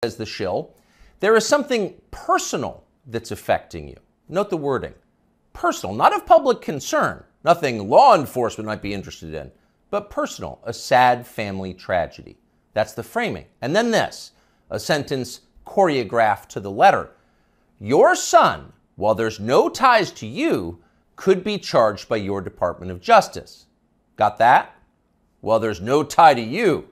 Says the shill, there is something personal that's affecting you. Note the wording. Personal, not of public concern, nothing law enforcement might be interested in, but personal, a sad family tragedy. That's the framing. And then this, a sentence choreographed to the letter. Your son, while there's no ties to you, could be charged by your Department of Justice. Got that? Well, there's no tie to you.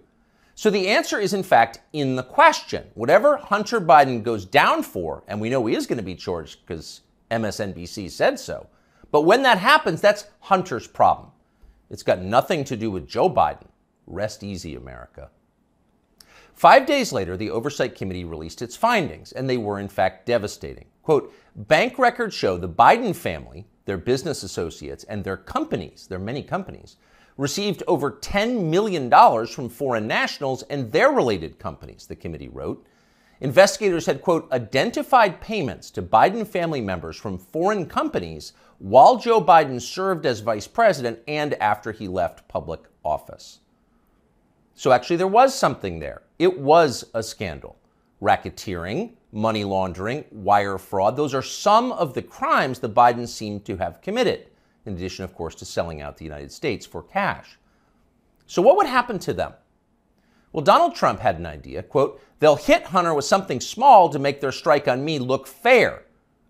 So the answer is, in fact, in the question. Whatever Hunter Biden goes down for, and we know he is going to be charged because MSNBC said so, but when that happens, that's Hunter's problem. It's got nothing to do with Joe Biden. Rest easy, America. 5 days later, the Oversight Committee released its findings, and they were, in fact, devastating. Quote, bank records show the Biden family, their business associates, and their companies, their many companies, received over $10 million from foreign nationals and their related companies, the committee wrote. Investigators had, quote, identified payments to Biden family members from foreign companies while Joe Biden served as vice president and after he left public office. So actually there was something there. It was a scandal. Racketeering, money laundering, wire fraud, those are some of the crimes the Bidens seem to have committed, in addition, of course, to selling out the United States for cash. So what would happen to them? Well, Donald Trump had an idea, quote, they'll hit Hunter with something small to make their strike on me look fair.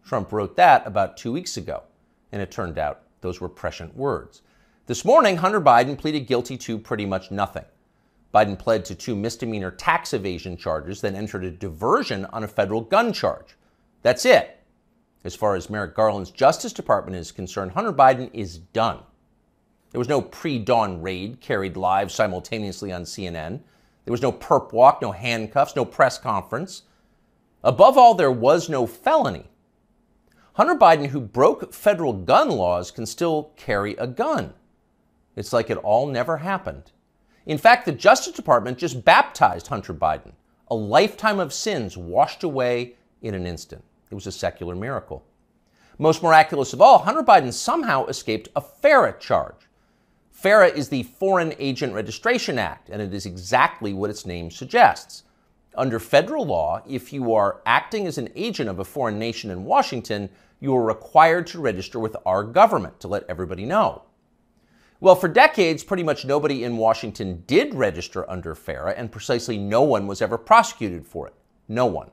Trump wrote that about 2 weeks ago, and it turned out those were prescient words. This morning, Hunter Biden pleaded guilty to pretty much nothing. Biden pled to 2 misdemeanor tax evasion charges, then entered a diversion on a federal gun charge. That's it. As far as Merrick Garland's Justice Department is concerned, Hunter Biden is done. There was no pre-dawn raid carried live simultaneously on CNN. There was no perp walk, no handcuffs, no press conference. Above all, there was no felony. Hunter Biden, who broke federal gun laws, can still carry a gun. It's like it all never happened. In fact, the Justice Department just baptized Hunter Biden, a lifetime of sins washed away in an instant. It was a secular miracle. Most miraculous of all, Hunter Biden somehow escaped a FARA charge. FARA is the Foreign Agent Registration Act, and it is exactly what its name suggests. Under federal law, if you are acting as an agent of a foreign nation in Washington, you are required to register with our government to let everybody know. Well, for decades, pretty much nobody in Washington did register under FARA, and precisely no one was ever prosecuted for it. No one.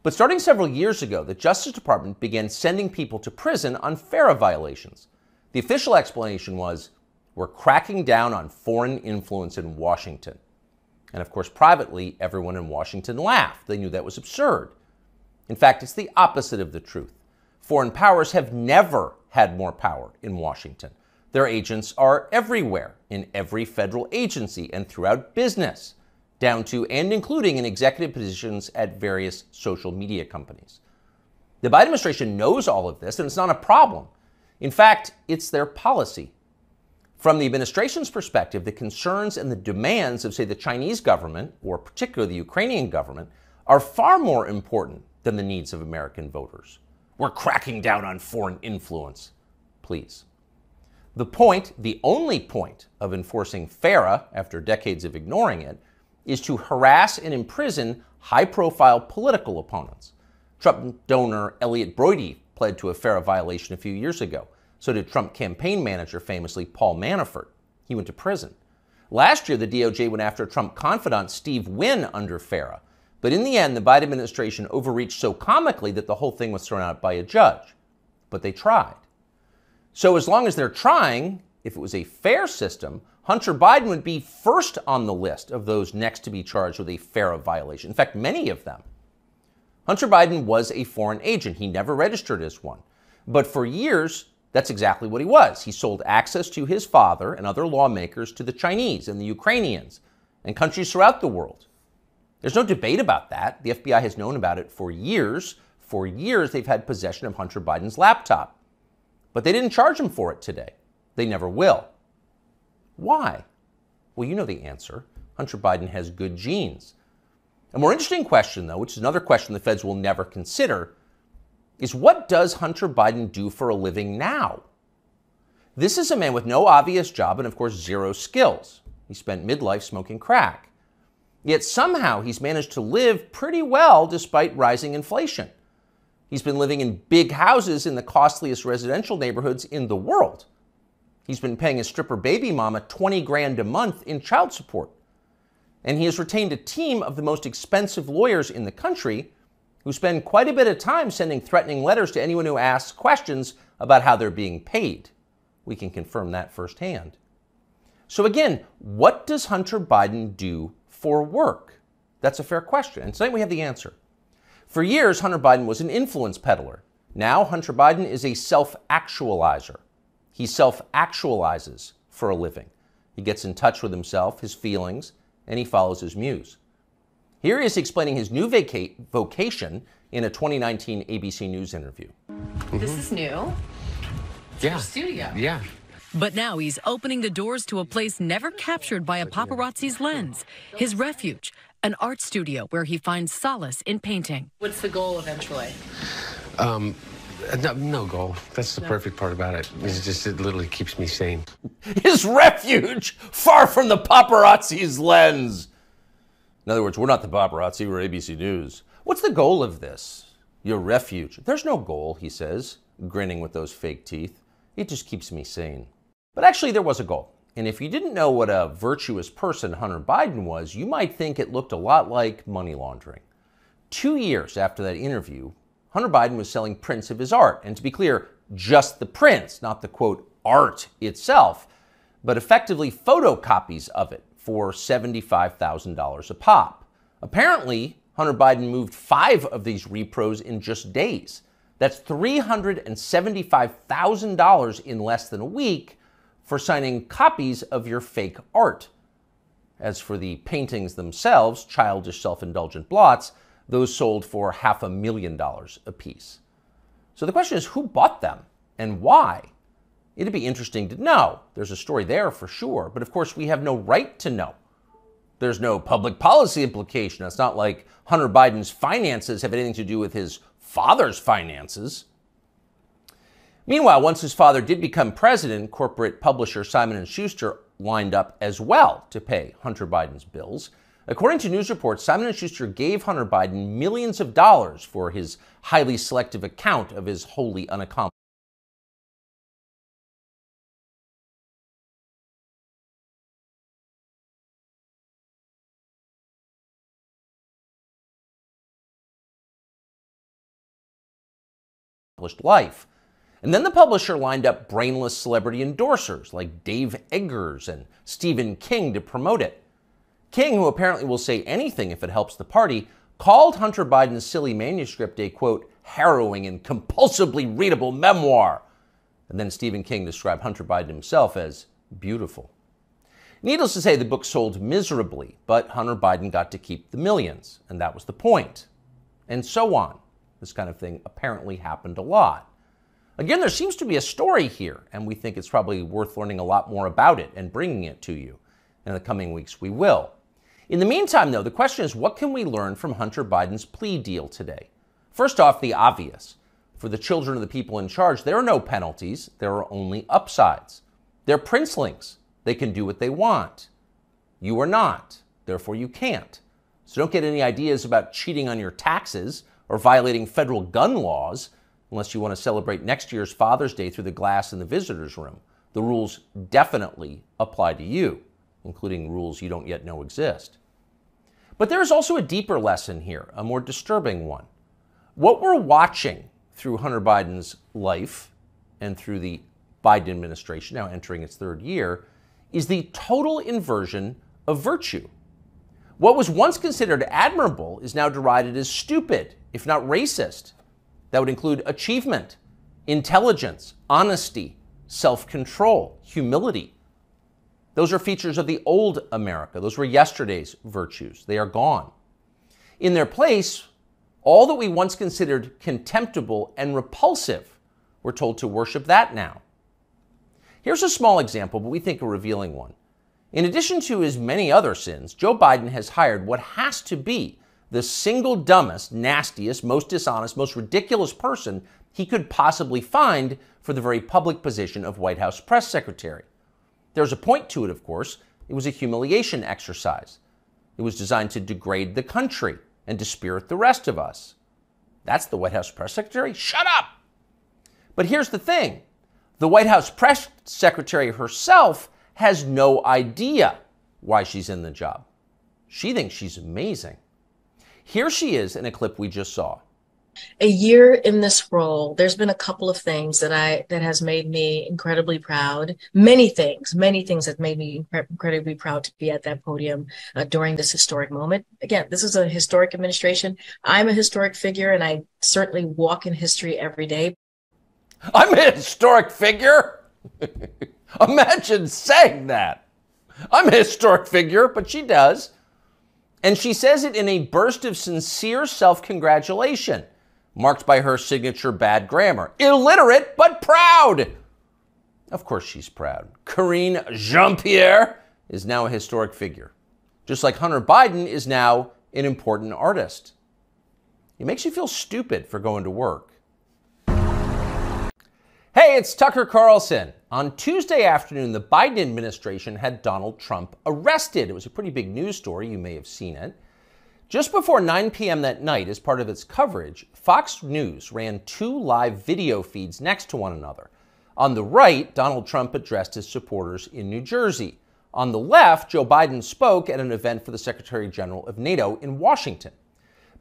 But starting several years ago, the Justice Department began sending people to prison on FARA violations. The official explanation was, we're cracking down on foreign influence in Washington. And of course, privately, everyone in Washington laughed. They knew that was absurd. In fact, it's the opposite of the truth. Foreign powers have never had more power in Washington. Their agents are everywhere, in every federal agency and throughout business, down to and including in executive positions at various social media companies. The Biden administration knows all of this, and it's not a problem. In fact, it's their policy. From the administration's perspective, the concerns and the demands of, say, the Chinese government, or particularly the Ukrainian government, are far more important than the needs of American voters. We're cracking down on foreign influence. Please. The point, the only point of enforcing FARA, after decades of ignoring it, is to harass and imprison high-profile political opponents. Trump donor Elliot Broidy pled to a FARA violation a few years ago. So did Trump campaign manager, famously Paul Manafort. He went to prison. Last year, the DOJ went after Trump confidant Steve Wynn under FARA. But in the end, the Biden administration overreached so comically that the whole thing was thrown out by a judge. But they tried. So as long as they're trying, if it was a fair system, Hunter Biden would be first on the list of those next to be charged with a FARA violation. In fact, many of them. Hunter Biden was a foreign agent. He never registered as one. But for years, that's exactly what he was. He sold access to his father and other lawmakers to the Chinese and the Ukrainians and countries throughout the world. There's no debate about that. The FBI has known about it for years. For years, they've had possession of Hunter Biden's laptop. But they didn't charge him for it today. They never will. Why? Well, you know the answer. Hunter Biden has good genes. A more interesting question, though, which is another question the feds will never consider, is what does Hunter Biden do for a living now? This is a man with no obvious job and, of course, zero skills. He spent midlife smoking crack. Yet somehow he's managed to live pretty well despite rising inflation. He's been living in big houses in the costliest residential neighborhoods in the world. He's been paying his stripper baby mama 20 grand a month in child support. And he has retained a team of the most expensive lawyers in the country who spend quite a bit of time sending threatening letters to anyone who asks questions about how they're being paid. We can confirm that firsthand. So again, what does Hunter Biden do for work? That's a fair question. And tonight we have the answer. For years, Hunter Biden was an influence peddler. Now, Hunter Biden is a self-actualizer. He self-actualizes for a living. He gets in touch with himself, his feelings, and he follows his muse. Here he is explaining his new vocation in a 2019 ABC News interview. This is new. It's your studio. Yeah. But now he's opening the doors to a place never captured by a paparazzi's lens, his refuge, an art studio where he finds solace in painting. What's the goal eventually? No goal. That's the perfect part about it. It's just, it literally keeps me sane. His refuge, far from the paparazzi's lens. In other words, we're not the paparazzi, we're ABC News. What's the goal of this? Your refuge. There's no goal, he says, grinning with those fake teeth. It just keeps me sane. But actually, there was a goal. And if you didn't know what a virtuous person Hunter Biden was, you might think it looked a lot like money laundering. 2 years after that interview, Hunter Biden was selling prints of his art. And to be clear, just the prints, not the, quote, art itself, but effectively photocopies of it for $75,000 a pop. Apparently, Hunter Biden moved 5 of these repros in just days. That's $375,000 in less than a week for signing copies of your fake art. As for the paintings themselves, childish self-indulgent blots, those sold for $500,000 apiece. So the question is, who bought them and why? It'd be interesting to know. There's a story there for sure, but of course we have no right to know. There's no public policy implication. It's not like Hunter Biden's finances have anything to do with his father's finances. Meanwhile, once his father did become president, corporate publisher Simon & Schuster lined up as well to pay Hunter Biden's bills. According to news reports, Simon & Schuster gave Hunter Biden millions of dollars for his highly selective account of his wholly unaccomplished life. And then the publisher lined up brainless celebrity endorsers like Dave Eggers and Stephen King to promote it. King, who apparently will say anything if it helps the party, called Hunter Biden's silly manuscript a, quote, harrowing and compulsively readable memoir. And then Stephen King described Hunter Biden himself as beautiful. Needless to say, the book sold miserably, but Hunter Biden got to keep the millions, and that was the point. And so on. This kind of thing apparently happened a lot. Again, there seems to be a story here, and we think it's probably worth learning a lot more about it and bringing it to you. In the coming weeks, we will. In the meantime, though, the question is, what can we learn from Hunter Biden's plea deal today? First off, the obvious. For the children of the people in charge, there are no penalties. There are only upsides. They're princelings. They can do what they want. You are not. Therefore, you can't. So don't get any ideas about cheating on your taxes or violating federal gun laws unless you want to celebrate next year's Father's Day through the glass in the visitor's room. The rules definitely apply to you, including rules you don't yet know exist. But there is also a deeper lesson here, a more disturbing one. What we're watching through Hunter Biden's life and through the Biden administration, now entering its 3rd year, is the total inversion of virtue. What was once considered admirable is now derided as stupid, if not racist. That would include achievement, intelligence, honesty, self-control, humility. Those are features of the old America. Those were yesterday's virtues. They are gone. In their place, all that we once considered contemptible and repulsive, we're told to worship that now. Here's a small example, but we think a revealing one. In addition to his many other sins, Joe Biden has hired what has to be the single dumbest, nastiest, most dishonest, most ridiculous person he could possibly find for the very public position of White House press secretary. There's a point to it, of course. It was a humiliation exercise. It was designed to degrade the country and dispirit the rest of us. That's the White House press secretary? Shut up! But here's the thing. The White House press secretary herself has no idea why she's in the job. She thinks she's amazing. Here she is in a clip we just saw. A year in this role, there's been a couple of things that has made me incredibly proud. Many things that made me incredibly proud to be at that podium during this historic moment. Again, this is a historic administration. I'm a historic figure, and I certainly walk in history every day. I'm a historic figure? Imagine saying that. I'm a historic figure, but she does. And she says it in a burst of sincere self-congratulation, marked by her signature bad grammar. Illiterate, but proud. Of course she's proud. Karine Jean-Pierre is now a historic figure, just like Hunter Biden is now an important artist. It makes you feel stupid for going to work. Hey, it's Tucker Carlson. On Tuesday afternoon, the Biden administration had Donald Trump arrested. It was a pretty big news story. You may have seen it. Just before 9 p.m. that night, as part of its coverage, Fox News ran 2 live video feeds next to one another. On the right, Donald Trump addressed his supporters in New Jersey. On the left, Joe Biden spoke at an event for the Secretary General of NATO in Washington.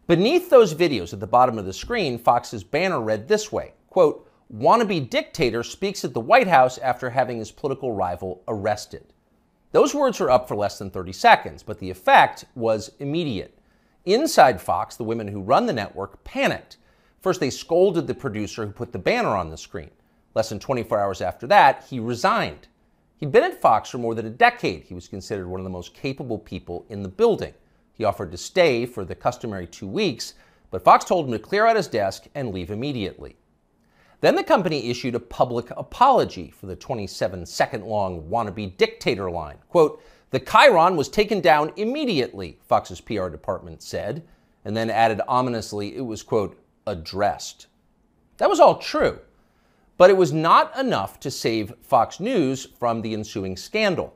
Beneath those videos at the bottom of the screen, Fox's banner read this way, quote, "Wannabe dictator speaks at the White House after having his political rival arrested." Those words were up for less than 30 seconds, but the effect was immediate. Inside Fox, the women who run the network panicked. First, they scolded the producer who put the banner on the screen. Less than 24 hours after that, he resigned. He'd been at Fox for more than a decade. He was considered one of the most capable people in the building. He offered to stay for the customary 2 weeks, but Fox told him to clear out his desk and leave immediately. Then the company issued a public apology for the 27-second-long wannabe dictator line. Quote, "The chyron was taken down immediately," Fox's PR department said, and then added ominously it was, quote, "addressed." That was all true, but it was not enough to save Fox News from the ensuing scandal.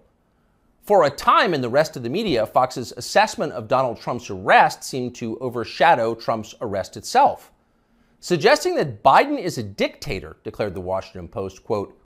For a time in the rest of the media, Fox's assessment of Donald Trump's arrest seemed to overshadow Trump's arrest itself. Suggesting that Biden is a dictator, declared the Washington Post, quote,